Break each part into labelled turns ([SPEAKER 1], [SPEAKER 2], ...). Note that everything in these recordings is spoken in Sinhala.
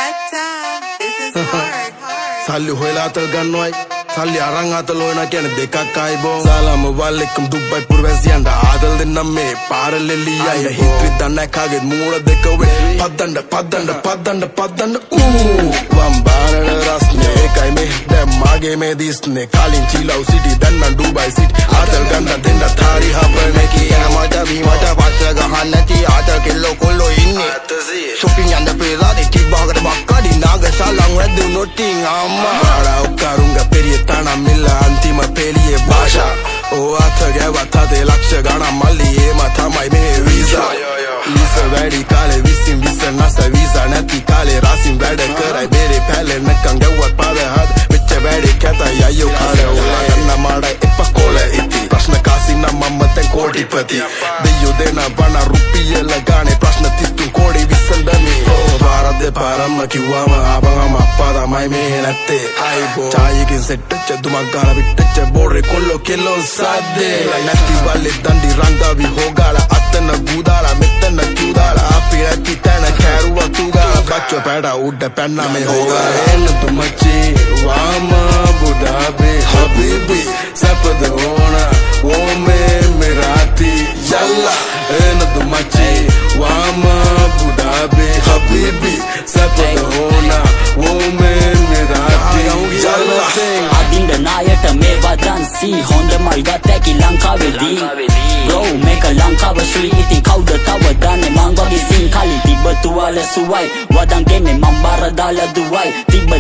[SPEAKER 1] This is hard.
[SPEAKER 2] Salli hoila atal gannoy Salli arang atal hoina kiyane dekak ai bo Salam alaikum Dubai purwasiyanda adal denna me paralleli ay hitri danna kage moola dekawe paddanda vambara rasne ekai me dem mage me disne kalin chilau city danna Dubai city atal ganna denna thari hapane ki amata bimata patra gahanna ti atal kello kollo inne shopping yanda pela de tik bagada bakkadi naga salang reddu noting amma ara ukkarunga periya tana milla antima peliye bhasha o atha wathade laksha gana malli ema thamai me visa visa wedi kale visin visa nasa visa nathi kale rasin weda karai bere pale nakkan gewat pada had mecha wedi kata yayo khare ola ganna mada eppa kola iti prashna kasina mamma ten kodipati deyo dena bana rupiyala gane prashna tittu kodi visandami bharade paramma kiwama abangama appada mai me natte aibo chayikin settacha dumagala bittacha borre kollo kello sadde natti balle dandi rangavi hogala attana gudala mettana kudala apirati tana karuwa tugala baccho peda udda penna me hogala enna tumachi wama budabe habibi sapad hona wo me merati yalla enna tumachi wama budabe habibi sapad hona wo me merati yalla
[SPEAKER 3] adinda nayata me wadan si honda malgata ki lankavedi bro make a lankawa shri iti kauda tawadane mangwagi sin khali tibatu wala suwai wadan game mambara dala duwai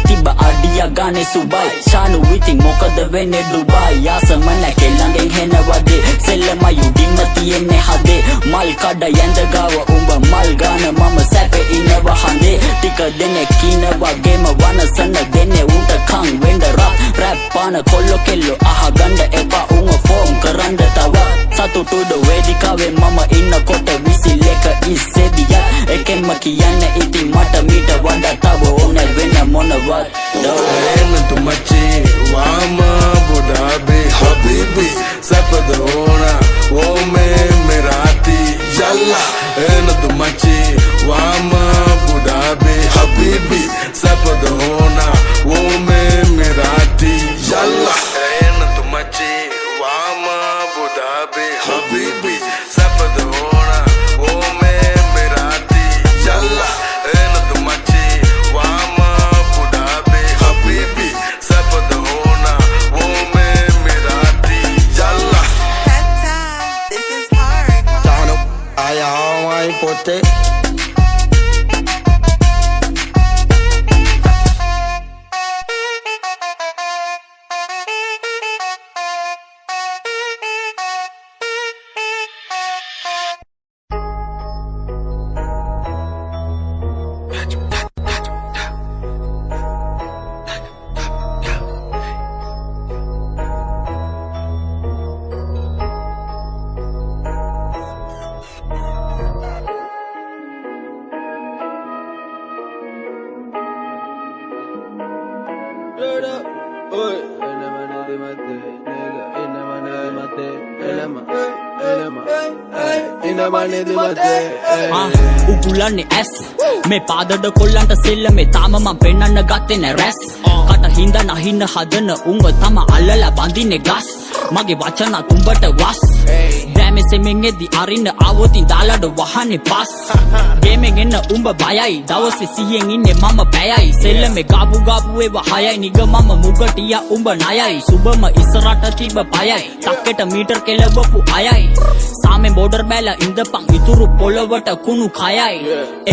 [SPEAKER 3] tiba adia gane subai shanu within mokada vene Dubai yasamana kelangen hena wade selama yudimati enne hade mal kada yanda gawa umba mal gana mama sape inawa hande tika dene kina wa game wana sana dene unta khang wenda rap pana kollo kello aha ganda epa unga form karanda tawa satu to the wedikawe mama inna kota visileka isediya ekemma kiyanna iti mata mita wanda tawa ona vena mona wat
[SPEAKER 2] enna tumachi wama budabe habibi sapad hona wo me merati yalla enna tumachi wama budabe habibi sapad hona wo me merati yalla enna tumachi wama budabe habibi sapad hona wo me merati yalla enna tumachi wama budabe habibi sapad hona wo me merati yalla
[SPEAKER 1] This is hard.
[SPEAKER 2] Tano aya mai pote
[SPEAKER 3] උගුලන්නේ ඇස් මේ පාදඩ කොල්ලන්ට සෙල්ල මේ තාම මම පෙන්නන්න ගත්තේ නෑ රැස් කට හින්දා නහින්න හදන උඹ තම අල්ලලා බඳින්නේ ගස් මගේ වචන තුඹට වස් දැමේ සෙමෙන් එද්දි අරින්න ආවොතින් දාලඩ වහන්නේ පස් ගේමෙන් එන්න උඹ බයයි දවසේ සිහියෙන් ඉන්නේ මම බයයි සෙල්ල මේ ගාපු ඒවා හයයි නිග මම මුගටියා උඹ ණයයි සුබම ඉස්සරට තිබ්බ පයයි තක්කෙට මීටර් කෙලවපු අයයි සාමේ බෝඩර් බැල ඉඳපන් ඉතුරු පොළවට කුණු කයයි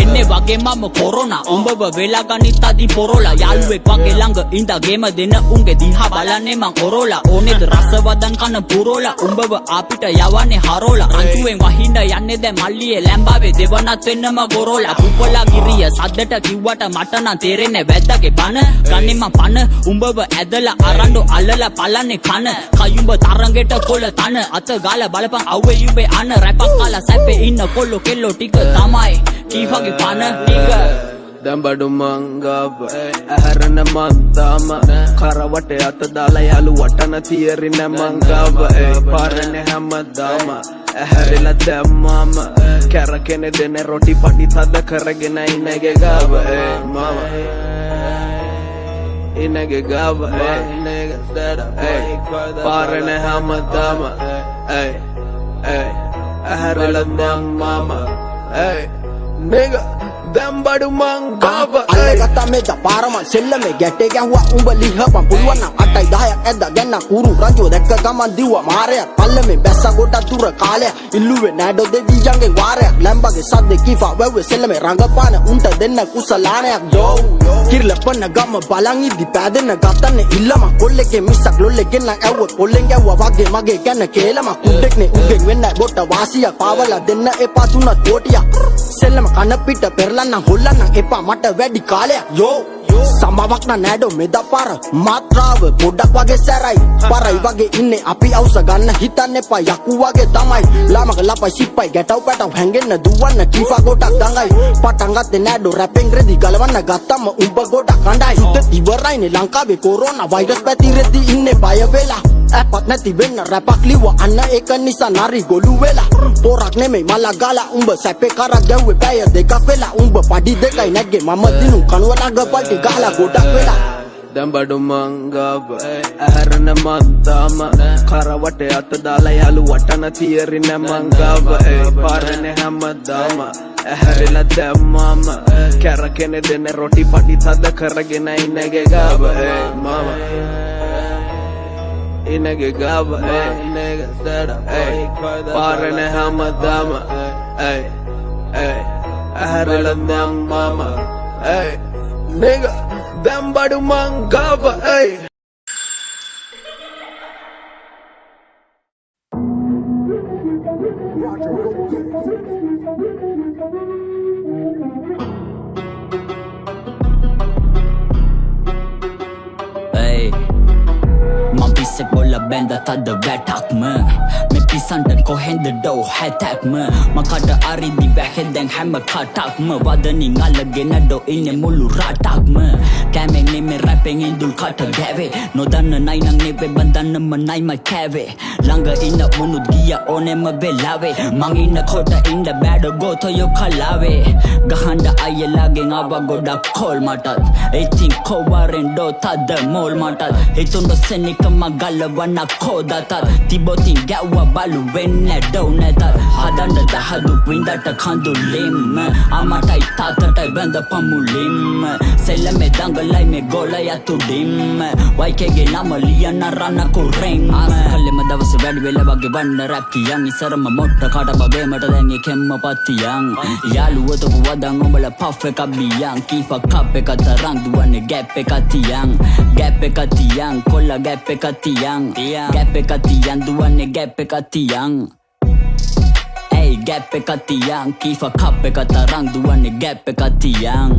[SPEAKER 3] එන්නේ වගේ මම කොරෝනා උඹව වෙලා ගනිතදි පොරෝලා යාළුවෙක් වගේ ළඟ ඉඳ ගේම දෙන උන්ගේ දිහා බලන්නේ මං ඔරෝලා ඕනේද රසවදන් කන පුරෝලා උඹව අපිට යවන්නේ හරෝලා රංචුවෙන් වහින්න යන්නේ දැන් මල්ලියේ ලැම්බාවේ දෙවනත් වෙන්නම ගොරෝලා පුපලා ගිරිය සද්දට කිව්වට මට නම් තේරෙන්නේ වැද්දාගේ බන ගන්නේ මං පන උඹව ඇදලා අරන්ඩෝ අල්ලලා පලන්නේ කන කයුඹ තරංගෙට කොළ තන අත ගාලා බලපන් අවුවේ යුබේ අන රැපක් කාලා සැපේ ඉන්න කොල්ලෝ කෙල්ලෝ ටික තමයි කීවගේ පන ටික
[SPEAKER 4] දඹඩු මංගව ඇහැරෙන මන්දාම කරවට අත දාලා යාළු වටන තියරින මංගව පාරනේ හැමදාම ඇහැරිලා දැම්මම කැරකෙන දෙන රොටි පටි තද කරගෙන ඉන්නගේ ගාව මම ඉන්නගේ ගාව පාරන හැමදාම ඇහැරිලා දැම්මම nigga දැම්බඩු මං ගාව
[SPEAKER 5] අල්ලේ ගත්තා මේ ජපාරමන් සෙල්ලමේ ගැටේ ගැහුවා උඹ ලිහපන් පුළුවන් නම් 8යි 10ක් ඇද්දා ගන්න කුරු රංජුව දැක්ක ගමන් දිව්වා මාරයක් පල්ලමේ බැස්ස ගොඩක් දුර කාලයක් ඉල්ලුවේ නෑඩෝ දෙවියන්ගේ වාරයක් ලැම්බගේ සද්දේ කීෆා වැව්වේ සෙල්ලමේ රංගපාන උන්ට දෙන්න කුසලානයක් යෝ කිරලපන්න ගම බලන් ඉදි පෑදෙන්න ගත්තන්නේ ඉල්ලම කොල්ලෙක්ගේ මිස්සක් ලොල්ලෙක්ගෙන් නම් ඇව්වොත් කොල්ලෙන් ගැව්වා වගේ මගේ ගැන කේලම කුඩෙක්නේ උගෙන් වෙන්න බොට වාසියක් පාවලා දෙන්න එපා තුනක් කෝටියක් සෙල්ලම කන පිට පෙරලන්න හොල්ලන්න එපා මට වැඩි කාලයක් යෝ සමාවක් නෑඩෝ මෙදපාර මාත්‍රාව පොඩක් වගේ සැරයි පරයි වගේ ඉන්නේ අපි අවුස ගන්න හිතන්න එපා යකු වගේ තමයි ලාමක ලපයි සිප්පයි ගැටව් පැටව් හැංගෙන්න දුවන්න කීෆා ගොඩක් දඟයි පටන් ගත්තේ නෑඩෝ රැපෙන් රෙදි ගලවන්න ගත්තම උඹ ගොඩක් කණ්ඩායි සුද්ද ඉවරයිනේ ලංකාවේ කොරෝනා වෛරස් පැතිරෙද්දි ඉන්නේ බය වෙලා ඇපත් නැති වෙන්න රැපක් ලිව්වා අන්න ඒක නිසා නරි ගොළු වෙලා පොරක් නෙමෙයි මලා ගාලා උඹ සැපේ කරක් ගැව්වේ පැය දෙකක් වෙලා උඹ පඩි දෙකයි නැග්ගේ මම දිනු කනුවලග පල්ටි ගහලා ගොඩක් වෙලා
[SPEAKER 4] දැම්බඩු මං ගාව ඇහැරන මන්තාම කරවට අත දාලා යාළු වටන තියරි නැ මං ගාව පාරන හැමදාම ඇහැරිලා දැම්මම කැරකෙන දෙන රොටි පටි තද කරගෙන ඉන්නගේ ගාව මම ඉන්නගේ ගාව පාරන හැමදාම ඇහැරිලා දැම්මම nigga දැම්බඩු මං ගාව
[SPEAKER 3] මං පිස්සෙක් බොල්ල බැන්ද තද වැටක්ම මේ පිසන්ට කොහෙන්ද ඩෝ හැතැක්ම මකට අරිදි වැහෙදැන් හැම කටක්ම වදනින් අල්ලගෙන ඩෝ ඉන්න මුළු රටක්ම කෑමෙන් නෙමෙ රැපෙන් ඉඳුල් කට ගැවේ නොදන්න නයිනං නෙවේ බඳන්නම නයිම කෑවේ ළඟ ඉන්න මුණුත් ගිය ඕනෙම වෙලාවේ මං ඉන්න කොට ඉන්න බෑඩ ගෝතයෝ කලාවේ ගහන්ඩ අයලාගෙන් ආව ගොඩක් කෝල් මටත් ඉතින් කෝවරෙන් ඩෝ තද මෝල් මටත් හිතුන්ඩ සෙනිකම ගල්ලවන්න කෝදතත් තිබොතින් ගැව්ව බලු වෙන්න ඩෝ නැතත් හදන්ඩ දහදු වින්දට කඳුලින්ම අමටයි තාතටයි බැඳ පමුලින්ම සෙල්ලමේ දඟලයි මේ ගොලය තුඩින්ම වයිකේගේ නම ලියන්න රන්න කුරෙන් ආස කල්ලෙම දවස වැඩි වෙල වගේ වන්න රැප් කියන් ඉසරම මොට්ට කට බබේමට දැන් එකෙම්ම පත්තියන් යාළුවතපු වදන් ඔබල පෆ් එකක් බියන් කීප කප් එක තරං දුවන්නේ ගැප් එකක් තියන් ගැප් එකක් තියන් කොල්ල ගැප් එකක් තියන් ගැප් එකක් තියන් දුවන්නේ ගැප් එකක් තියන් ගැප් එකක් තියන් කීප කප් එක තරං දුවන්නේ ගැප් එකක් තියන්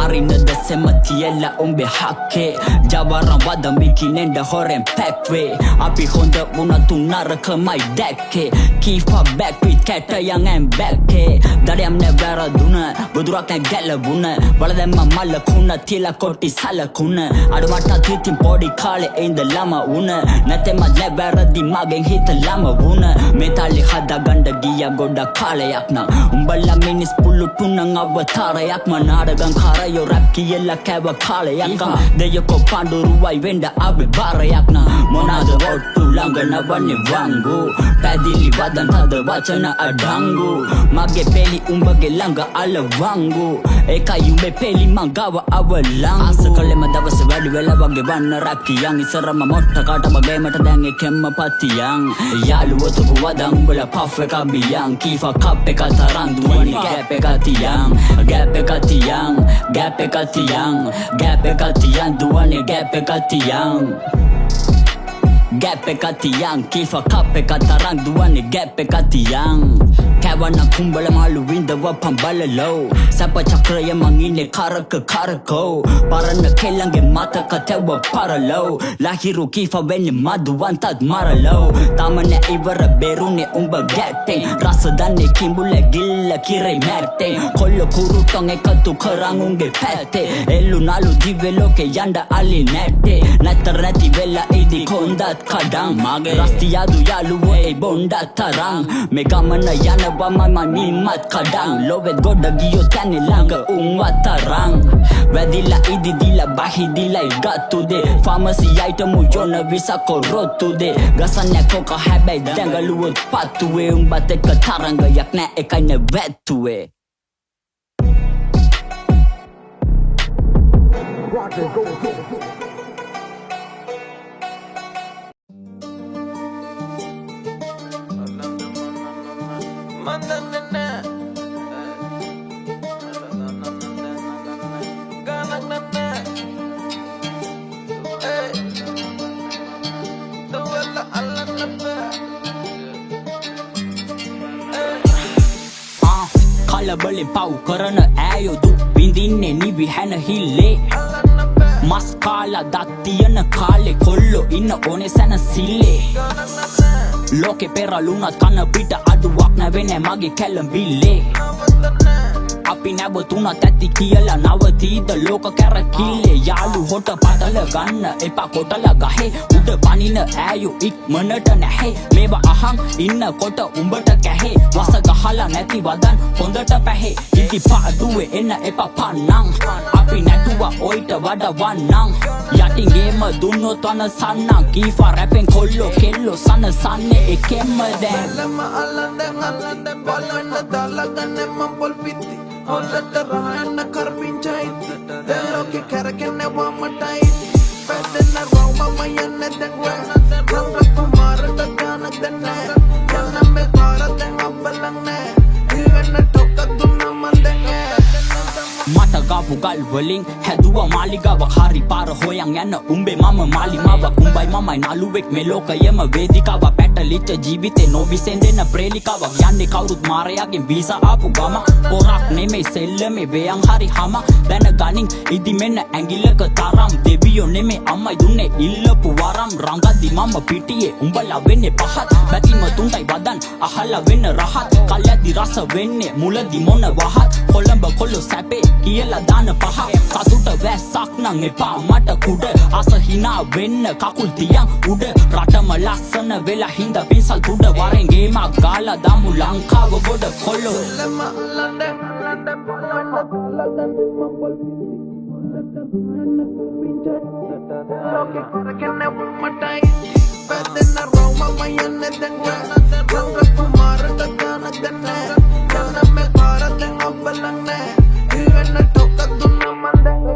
[SPEAKER 3] අරින්නද සෙම තියලා උඹේ හක්කේ ජවරම් වදම් බිකිනෙන්ඩ හොරෙන් පැක්වේ අපි හොඳ වුණතු නරකමයි දැක්කේ කීපා බැක් විත් කැටයන් ඇන් බැක්කේ දඩයම් නැ වැරදුන බුදුරක් නැ ගැලවුන වලදැම්ම මල්ල කුණ තියලා කොටි සලකුණ අඩුමටත් හිතින් පොඩි කාලේ ඉඳලම වුණ නැතෙම නැ වැරදි මගෙන් හිතලම වුණ මෙතල්ලි හදාගණ්ඩ ගිය ගොඩක් කාලයක් නම් උඹලා මිනිස් පුල්ලු තුනන් අවතාරයක්ම නාඩගම් කාරයෝ රැප් කියලා කැව කාලයක් දෙයකෝ පඬුරුවයි වෙන්ඩ අවේ බාරයක් නම් මොනාද ඔට්ටු ළඟ නවන්නේ වංගු පැදිලි වදන් තද වචන අඩංගු මගේ පෙලි උඹගේ ළඟ අලවංගු ඒකයි උඹේ පෙලි මං ගාව අවලංගු ආස කළෙම දවස වැඩි වෙල වගේ වන්න රැප් කියන් ඉසරම මොට්ට කට බගේමට දැන් එකෙම්ම පත්තියන් යාළුවතපු වදන් උඹල පෆ් එක බියන් කීෆා කප් එක තරං දුවන්නේ ගැප් එක තියන් ගැප් එක තියන් ගැප් එක තියන් ගැප් එක තියන් දුවන්නේ ගැප් එක තියන් ගැප් එක තියන් කීෆා කප් එක තරං දුවන්නේ ගැප් එක තියන් කැවන කුම්බල මාළු විඳව පම්බලලෝ සැප චක්‍රය මංගින්නේ කරකෝ පරණ කෙල්ලන්ගේ මතක තැව පරලෝ ලහිරු කීෆ වෙන්නේ මදුවන්තත් මරලෝ තමන ඉවර බෙරුනේ උඹ ගැටෙන් රස දන්නේ කිඹුල ගිල්ල කිරේ මැටෙන් කොල්ල කුරුටන් එකතු කරන් උන්ගේ පැත්තේ එල්ලු නාලු දිවෙ ලෝකේ යන්න අලි නැටේ නැතර නැති වෙලා ඉදි කොන්දත් කඩන් මගේ රස්තියාදු යාළුවෝ ඒ බොණ්ඩ තරං මේ ගමන යනවා මම නිමත් කඩන් ලොවෙත් ගොඩ ගියෝ තැනේ ළඟ උන්වත් තරං වැදිලා ඉදි දිලා බහිදිලා ගත්තුදේ ෆාමසි අයිටම් යොන විසා කොරොත්තුදේ ගසන්නේ කොක හැබැයි දැඟලුවොත් පත්තුවේ උඹත් එක්ක තරංගයක් නෑ එකයි නැවැත්තුවේ කලබලෙන් පව් කරන ඈයෝ දුක් විඳින්නේ නිවි හැන හිල්ලේ මස් කාලා දත් තියන කාලේ කොල්ලෝ ඉන්න ඕනේ සැනසිල්ලේ ලෝකේ පෙරළුණත් කන පිට අඩුවක් නැවෙන්නේ මගේ කැලඹිල්ලේ අපි නැවතුණත් ඇති කියලා නවතීද ලෝක කැරකිල්ලේ යාළු හොට පටල ගන්න එපා කොටල ගහේ උඩ පනින ඈයෝ ඉක්මනට නැහැ මේවා අහන් ඉන්න කොට උඹට කැහේ වස ගහලා නැති වදන් හොඳට පැහේ ඉදි පාඩුවේ එන්න එපා පන්නං අපි නැටුවා ඔයිට වඩා වන්නං යටින් ගේම දුන්නොත් වන සන්නං කීෆා රැපෙන් කොල්ලෝ කෙල්ලෝ සන සන්නේ එකෙම්ම දැන්
[SPEAKER 4] Lama alanda balana dalagane mambol pitti hollata rahana karpincha itti deloke karakene wamata itti pedena roma mayanne dengwa ranga kumara dagana denne yana me tara den abbalanne ivenna tokkadunna mandenge
[SPEAKER 3] මට ගාපු ගල් වලින් හැදුවා මාලිගාවක් හරි පාර හොයන් යන උඹේ මම මාලිමාවක් උඹයි මමයි නළුවෙක් මේ ලෝකයේම වේදිකාවක් පැටලිච්ච ජීවිතේ නොවිසෙන්දෙන ප්‍රේලිකාවක් යන්නේ කවුරුත් මාරයාගෙන් වීසා ආපු ගම පොරක් නෙමෙයි සෙල්ලමේ වේයන් හරි හම දැනගනින් ඉදි මෙන්න ඇඟිල්ලක තරම් දෙවියෝ නෙමෙයි අම්මයි දුන්නේ ඉල්ලපු වරම් රංගද්දි මම පිටියේ උඹලා වෙන්නේ පහත් බැතිම තුන්ටයි වදන් අහලා වෙන්න රහත් කල්යද්දි රස වෙන්නේ මුලදි මොන වහත් කොළඹ කොල්ලෝ සැපේ කියලා දාන පහ සතුට වැස්සක් නං එපා මට කුඩ අස හිනා වෙන්න කකුල් තියන් උඩ රටම ලස්සන වෙලා හින්දා පිසල් තුඩ වරෙන් ගේමක් ගාලා දාමු ලංකාව ගොඩ කොල්ලෝ
[SPEAKER 4] lama alanda balana dalagane mambol pitti deloke karakene wamata itti pedena roma mayanne dengwa ranga kumara dagana denne yana me tara den abbalanne ivenna tokkadunna mandenge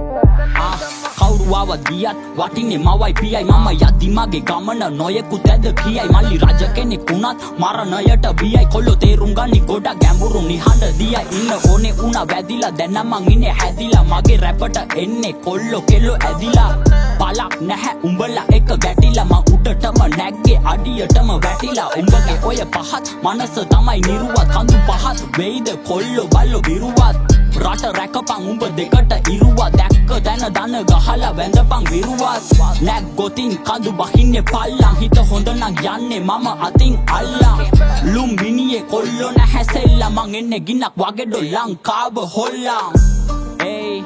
[SPEAKER 3] කවුරුවාවත් ගියත් වටින්නේ මවයි පියයි මම යද්දි මගේ ගමන නොයෙකුත් ඇද කියයි මල්ලි රජ කෙනෙක් වුණත් මරණයට බියයි කොල්ලෝ තේරුම් ගනි ගොඩක් ගැඹුරු නිහඬ දියයි ඉන්න ඕනේ උනා වැදිලා දැන් මං ඉන්නේ හැදිලා මගේ රැපට එන්නේ කොල්ලෝ කෙල්ලෝ ඇදිලා පලක් නැහැ උඹලා එක ගැටිලා මං උඩටම නැග්ගේ අඩියටම වැටිලා උඹගේ ඔය පහත් මනස තමයි නිරුවත් කඳු පහත් වෙයිද කොල්ලෝ බල්ලෝ බිරුවත් රට රැකපන් උඹ දෙකට ඉරුවා දැක්ක දැන දන ගහලා වැඳපන් විරුවත් නැග් ගොතින් කඳු බහින්නේ පල්ලං හිත හොඳ නම් යන්නේ මම අතින් අල්ලං ලුම් මිනියේ කොල්ලෝ නැහැ සෙල්ලා මං එන්නේ ගින්නක් වගේ ඩො ලංකාව හොල්ලං hey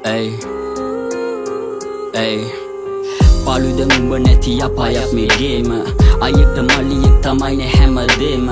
[SPEAKER 3] Ay, ay පාලුද උඹ නැති අපායක් මේ ගේම අයෙක්ට මල්ලියෙක් තමයිනේ හැමදේම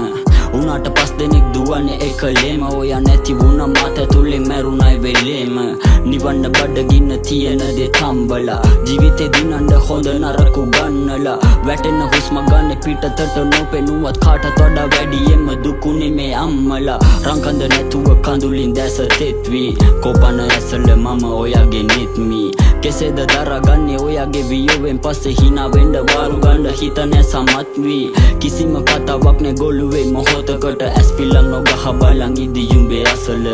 [SPEAKER 3] උනාට පස් දෙනෙක් දුවන්නේ එකලේම ඔයා නැති වුණ මාත තුලින් මැරුණයි වෙලේම නිවන්න බඩගින්න තියෙන දේ තම්බලා ජීවිතේ දිනන්න හොඳ නරක ගන්නලා වැටෙන හුස්ම ගන්න පිටතට නොපෙනුවත් කාටත් වඩා වැඩියෙන්ම දුකුනේ මේ අම්මලා රංකඳ නැතුව කඳුලින් දැස තෙත්වි කොපන ඇසල මම ඔයාගේ නිත්මි කෙසේද දරාගන්නේ ඔයාගේ වියෝවෙන් පස්සේ hina වෙන්න වාරු ගන්න හිත නැ සමත් වී කිසිම කතාවක් නැ ගොළුවේ මොහොතකට ඇස් පිලන් නොගහ බලන් ඉදි යුඹේ අසල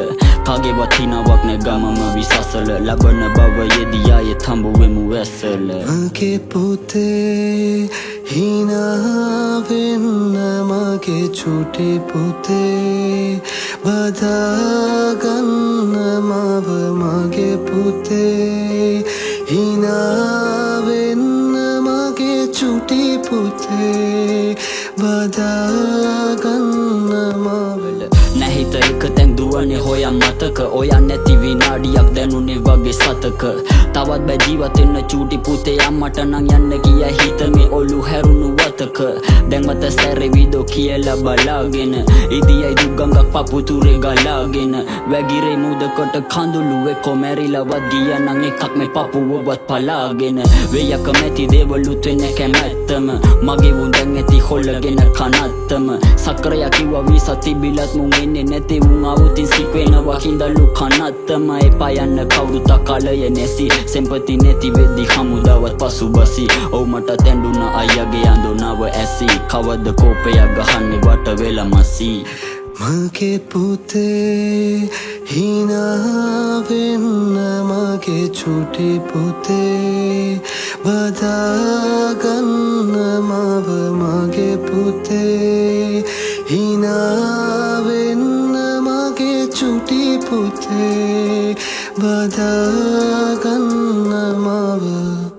[SPEAKER 3] කාගේවත් හිනාවක් නැ ගමම විසසල ලබන බවයේදී ආයෙත් හම්බ වෙමු ඇසල
[SPEAKER 2] මගේ පුතේ hina වෙන්න මගේ චුටි පුතේ බදාගන්න මව මගේ පුතේ hina වෙන්න මගේ චුටි පුතේ බදාගන්න මවල
[SPEAKER 3] නැහිත එක තැන් දුවන්නේ හොයා මතක ඔයා නැති විනාඩියක් දැනුනේ වගේ සතක තවත් බෑ ජීවත් වෙන්න චූටි පුතේ අම්මට නම් යන්න ගියා හිත මේ ඔලු හැරුණු වතක දැන් මත සැරේ විදෝ කියලා බලාගෙන ඉදියයි දුගඟක් පපුතුරේ ගලාගෙන වැගිරේ මුදකට කඳුළු එක්ක මැරිලවත් ගියා නම් එකක් මේ පපුවවත් පලාගෙන වෙයක මැති දේවලුත් වෙන්නේ කැමැත්තම මගේ වුන්දන් ඇති හොල්ලගෙන කනත්තම සක්‍රයා කිව්වා වීසා තිබිලත් මුන් එන්නේ නැති මුන් අවුතින් සික් වෙනවා හින්දලු කනත්තම එපා යන්න කවුරුත් අකාලය නැසි සෙම්පති නැති වෙද්දි හමුදාවත් පසුබසි ඔව් මට තැඬුණ අයියාගේ අඳුනව ඇසි කවද කෝපයක් ගහන්නේ වට වෙලා මසි
[SPEAKER 2] මගේ පුතේ hina වෙන්න මගේ චුටි පුතේ බදාගන්න මව මගේ පුතේ hina වෙන්න මගේ චුටි පුතේ බදාගන්න මව